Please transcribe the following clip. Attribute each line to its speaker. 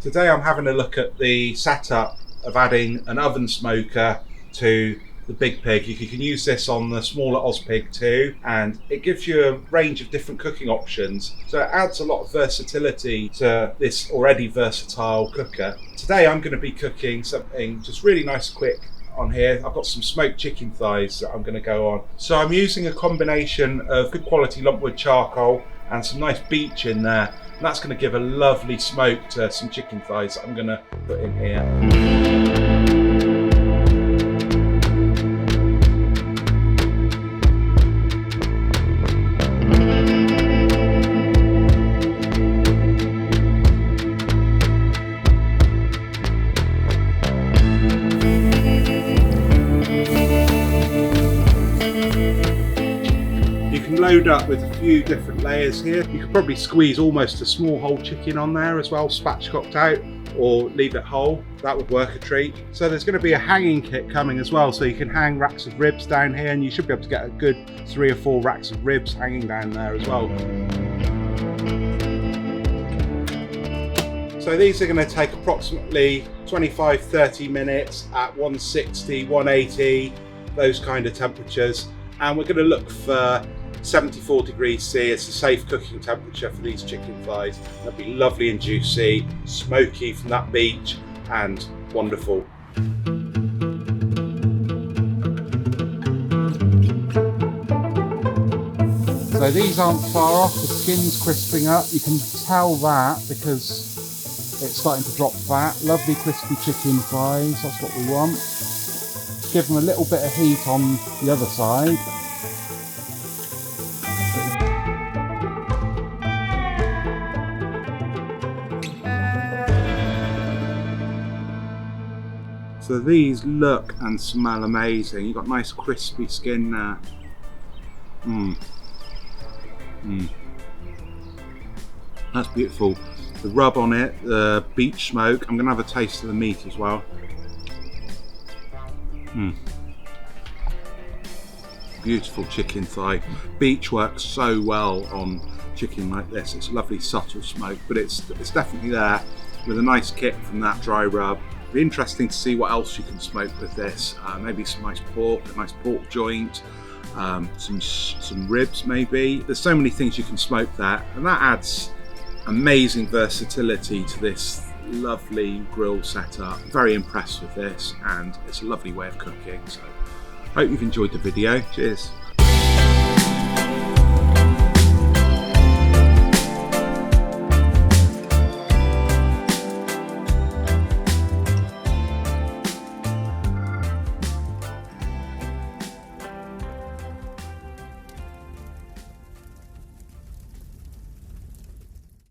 Speaker 1: Today I'm having a look at the setup of adding an oven smoker to the Big Pig. You can use this on the smaller Ozpig too, and it gives you a range of different cooking options. So it adds a lot of versatility to this already versatile cooker. Today I'm going to be cooking something just really nice and quick on here. I've got some smoked chicken thighs that I'm going to go on. So I'm using a combination of good quality lumpwood charcoal and some nice beech in there. And that's going to give a lovely smoke to some chicken thighs that I'm going to put in here. Load up with a few different layers here. You could probably squeeze almost a small whole chicken on there as well, spatchcocked out, or leave it whole. That would work a treat. So there's going to be a hanging kit coming as well, so you can hang racks of ribs down here, and you should be able to get a good 3 or 4 racks of ribs hanging down there as well. So these are going to take approximately 25-30 minutes at 160, 180, those kind of temperatures, and we're going to look for 74 degrees C. It's a safe cooking temperature for these chicken thighs. They'll be lovely and juicy, smoky from that beech, and wonderful. So these aren't far off, the skin's crisping up. You can tell that because it's starting to drop fat. Lovely crispy chicken thighs, that's what we want. Give them a little bit of heat on the other side. So these look and smell amazing. You've got nice crispy skin there. That's beautiful. The rub on it, the beech smoke. I'm gonna have a taste of the meat as well. Beautiful chicken thigh. Beech works so well on chicken like this. It's a lovely subtle smoke, but it's definitely there with a nice kick from that dry rub. Be interesting to see what else you can smoke with this. Maybe some nice pork, a nice pork joint, some ribs maybe. There's so many things you can smoke there, and that adds amazing versatility to this lovely grill setup. Very impressed with this, and it's a lovely way of cooking. So hope you've enjoyed the video. Cheers.